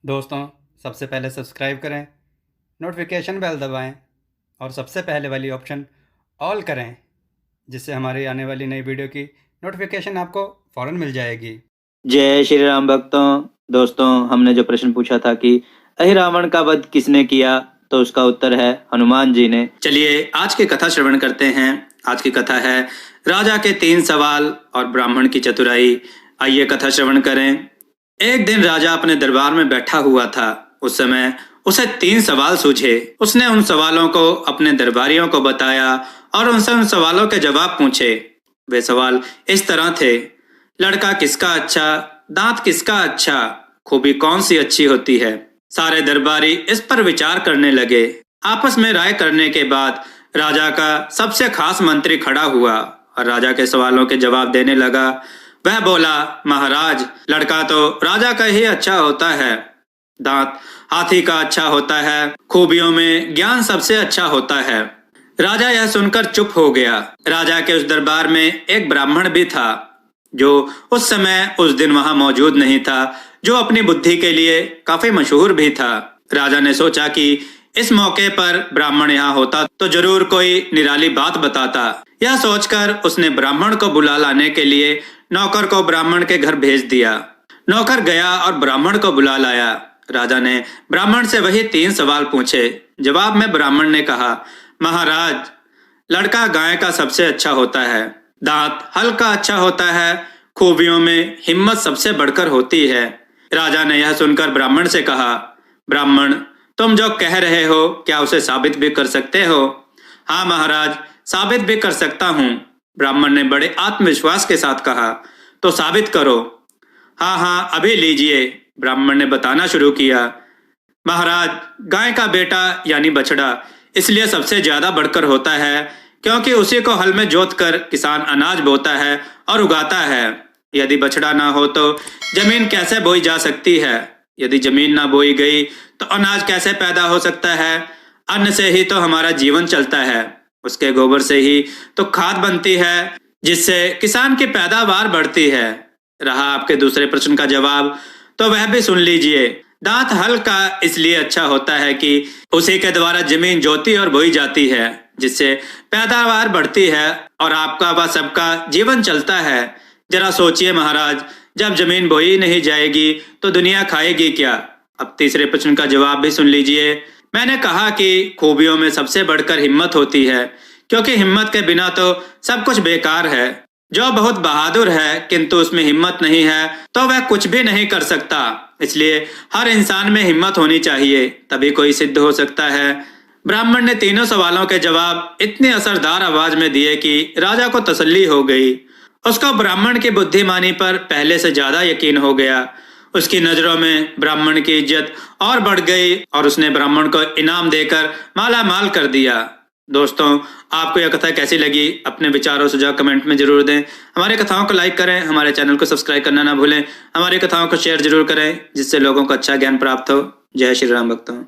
दोस्तों, सबसे पहले सब्सक्राइब करें, नोटिफिकेशन बेल दबाएं और सबसे पहले वाली ऑप्शन ऑल करें, जिससे हमारी आने वाली नई वीडियो की नोटिफिकेशन आपको फ़ौरन मिल जाएगी। जय श्री राम भक्तों। दोस्तों, हमने जो प्रश्न पूछा था कि अहिरावण का वध किसने किया, तो उसका उत्तर है हनुमान जी ने। चलिए आज की कथा श्रवण करते हैं। आज की कथा है राजा के 3 सवाल और ब्राह्मण की चतुराई। आइए कथा श्रवण करें। एक दिन राजा अपने दरबार में बैठा हुआ था। उस समय उसे 3 सवाल सूझे। उसने उन सवालों को अपने दरबारियों को बताया और उनसे उन सवालों के जवाब पूछे। वे सवाल इस तरह थे: लड़का किसका अच्छा, दांत किसका अच्छा, खूबी कौन सी अच्छी होती है। सारे दरबारी इस पर विचार करने लगे। आपस में राय करने के बाद राजा का सबसे खास मंत्री खड़ा हुआ और राजा के सवालों के जवाब देने लगा। वह बोला, महाराज, लड़का तो राजा का ही अच्छा होता है, दांत हाथी का अच्छा होता है, खूबियों में ज्ञान सबसे अच्छा होता है। राजा यह सुनकर चुप हो गया। राजा के उस दरबार में एक ब्राह्मण भी था जो उस समय उस दिन वहां मौजूद नहीं था, जो अपनी बुद्धि के लिए काफी मशहूर भी था। राजा ने सोचा कि इस मौके पर ब्राह्मण यहाँ होता तो जरूर कोई निराली बात बताता। यह सोचकर उसने ब्राह्मण को बुला लाने के लिए नौकर को ब्राह्मण के घर भेज दिया। नौकर गया और ब्राह्मण को बुला लाया। राजा ने ब्राह्मण से वही 3 सवाल पूछे। जवाब में ब्राह्मण ने कहा, महाराज, लड़का गाय का सबसे अच्छा होता है, दांत हल का अच्छा होता है, खूबियों में हिम्मत सबसे बढ़कर होती है। राजा ने यह सुनकर ब्राह्मण से कहा, ब्राह्मण, तुम जो कह रहे हो क्या उसे साबित भी कर सकते हो? हाँ महाराज, साबित भी कर सकता हूँ। ब्राह्मण ने बड़े आत्मविश्वास के साथ कहा, तो साबित करो। हाँ हाँ, अभी लीजिए। ब्राह्मण ने बताना शुरू किया। महाराज, गाय का बेटा यानी बछड़ा इसलिए सबसे ज्यादा बढ़कर होता है क्योंकि उसी को हल में जोत कर किसान अनाज बोता है और उगाता है। यदि बछड़ा ना हो तो जमीन कैसे बोई जा सकती है? यदि जमीन ना बोई गई तो अनाज कैसे पैदा हो सकता है? अन्न से ही तो हमारा जीवन चलता है, उसके गोबर से ही तो खाद बनती है, जिससे किसान की पैदावार बढ़ती है। रहा आपके दूसरे प्रश्न का जवाब, तो वह भी सुन लीजिए। दांत हल का इसलिए अच्छा होता है कि उसी के द्वारा जमीन जोती और बोई जाती है, जिससे पैदावार बढ़ती है और आपका व सबका जीवन चलता है। जरा सोचिए महाराज, जब जमीन बोई नहीं जाएगी तो दुनिया खाएगी क्या? अब तीसरे प्रश्न का जवाब भी सुन लीजिए। मैंने कहा कि खूबियों में सबसे बढ़कर हिम्मत होती है, क्योंकि हिम्मत के बिना तो सब कुछ बेकार है। जो बहुत बहादुर है किंतु उसमें हिम्मत नहीं है तो वह कुछ भी नहीं कर सकता। इसलिए हर इंसान में हिम्मत होनी चाहिए, तभी कोई सिद्ध हो सकता है। ब्राह्मण ने तीनों सवालों के जवाब इतनी असरदार आवाज में दिए कि राजा को तसल्ली हो गई। उसको ब्राह्मण की बुद्धिमानी पर पहले से ज्यादा यकीन हो गया। उसकी नजरों में ब्राह्मण की इज्जत और बढ़ गई और उसने ब्राह्मण को इनाम देकर माला माल कर दिया। दोस्तों, आपको यह कथा कैसी लगी? अपने विचार और सुझाव कमेंट में जरूर दें। हमारे कथाओं को लाइक करें, हमारे चैनल को सब्सक्राइब करना ना भूलें। हमारी कथाओं को शेयर जरूर करें, जिससे लोगों को अच्छा ज्ञान प्राप्त हो। जय श्री राम भक्तों।